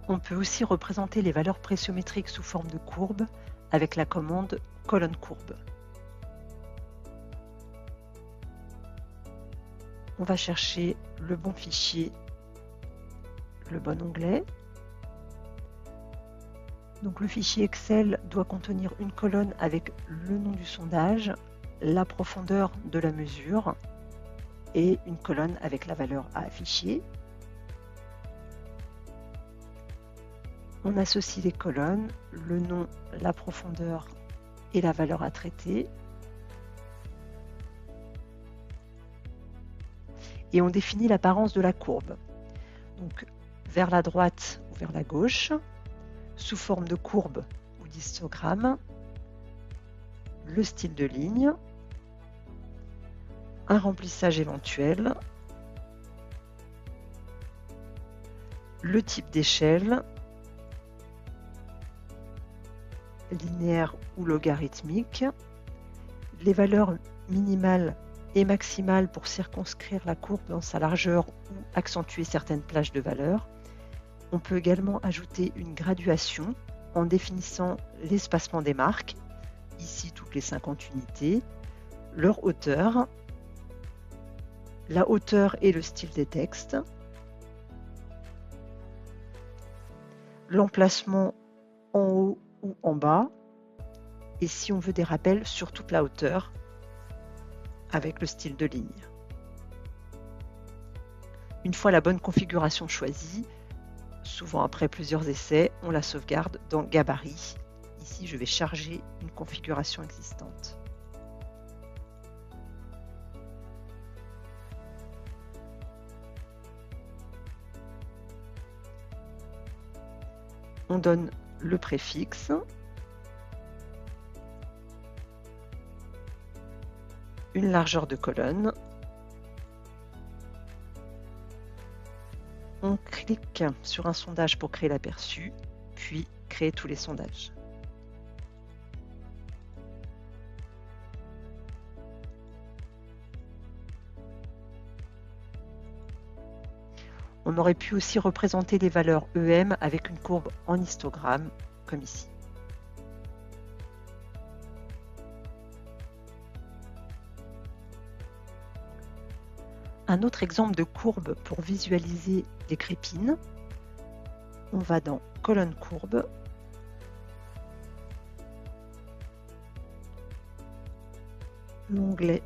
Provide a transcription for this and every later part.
On peut aussi représenter les valeurs pressiométriques sous forme de courbe avec la commande colonne courbe. On va chercher le bon fichier, le bon onglet. Donc le fichier Excel doit contenir une colonne avec le nom du sondage, la profondeur de la mesure et une colonne avec la valeur à afficher. On associe les colonnes, le nom, la profondeur et la valeur à traiter. Et on définit l'apparence de la courbe. Donc vers la droite ou vers la gauche, sous forme de courbe ou d'histogramme, le style de ligne, un remplissage éventuel, le type d'échelle, linéaire ou logarithmique, les valeurs minimales et maximales pour circonscrire la courbe dans sa largeur ou accentuer certaines plages de valeurs. On peut également ajouter une graduation en définissant l'espacement des marques, ici toutes les 50 unités, leur hauteur, la hauteur et le style des textes, l'emplacement en haut ou en bas, et si on veut des rappels sur toute la hauteur avec le style de ligne. Une fois la bonne configuration choisie, souvent après plusieurs essais, on la sauvegarde dans Gabarit. Ici, je vais charger une configuration existante. On donne le préfixe, une largeur de colonne. On clique sur un sondage pour créer l'aperçu, puis créer tous les sondages. On aurait pu aussi représenter les valeurs EM avec une courbe en histogramme, comme ici. Un autre exemple de courbe pour visualiser les crépines. On va dans colonne courbe. L'onglet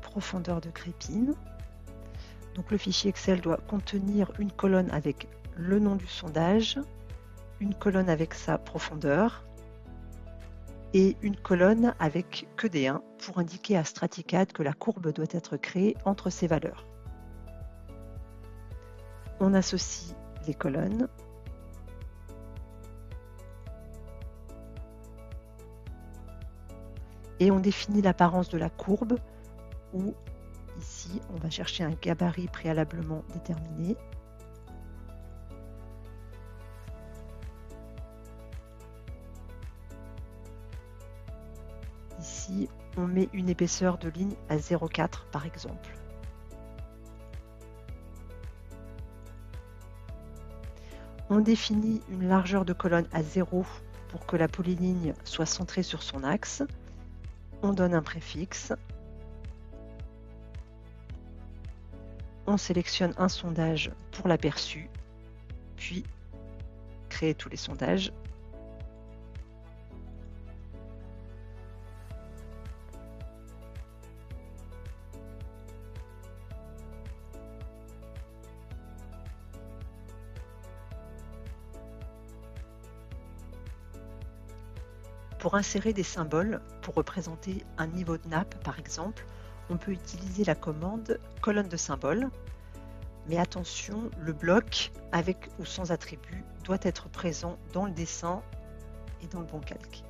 profondeur de crépine. Donc le fichier Excel doit contenir une colonne avec le nom du sondage, une colonne avec sa profondeur et une colonne avec que des 1 pour indiquer à Straticad que la courbe doit être créée entre ces valeurs. On associe les colonnes. Et on définit l'apparence de la courbe où ici, on va chercher un gabarit préalablement déterminé. Ici, on met une épaisseur de ligne à 0,4 par exemple. On définit une largeur de colonne à 0 pour que la polyligne soit centrée sur son axe. On donne un préfixe. On sélectionne un sondage pour l'aperçu, puis créer tous les sondages. Pour insérer des symboles, pour représenter un niveau de nappe par exemple, on peut utiliser la commande colonne de symboles. Mais attention, le bloc avec ou sans attribut doit être présent dans le dessin et dans le bon calque.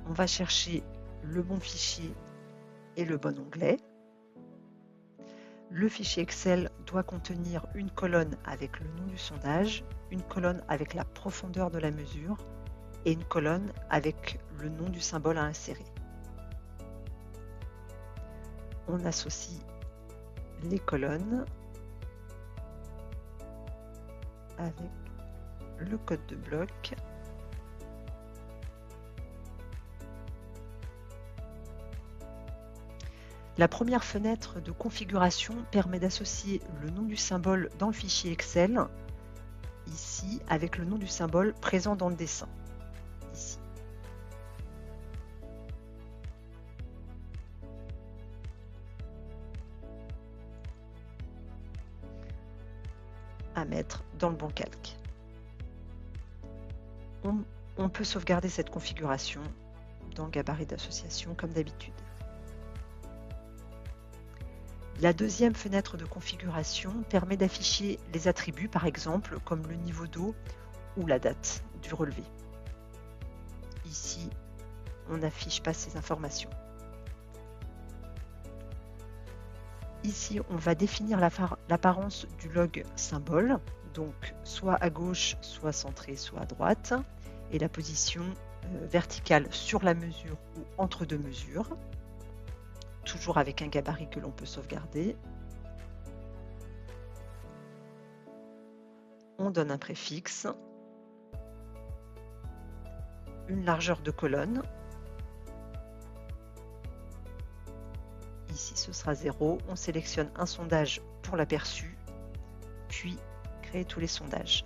On va chercher le bon fichier et le bon onglet. Le fichier Excel doit contenir une colonne avec le nom du sondage, une colonne avec la profondeur de la mesure et une colonne avec le nom du symbole à insérer. On associe les colonnes, avec le code de bloc. La première fenêtre de configuration permet d'associer le nom du symbole dans le fichier Excel, ici, avec le nom du symbole présent dans le dessin, ici. À mettre dans le bon calque. On peut sauvegarder cette configuration dans Gabarit d'association comme d'habitude. La deuxième fenêtre de configuration permet d'afficher les attributs, par exemple, comme le niveau d'eau ou la date du relevé. Ici, on n'affiche pas ces informations. Ici, on va définir l'apparence du log symbole, donc soit à gauche, soit centré, soit à droite, et la position verticale sur la mesure ou entre deux mesures, toujours avec un gabarit que l'on peut sauvegarder. On donne un préfixe, une largeur de colonne. Ici, ce sera 0. On sélectionne un sondage pour l'aperçu, puis créer tous les sondages.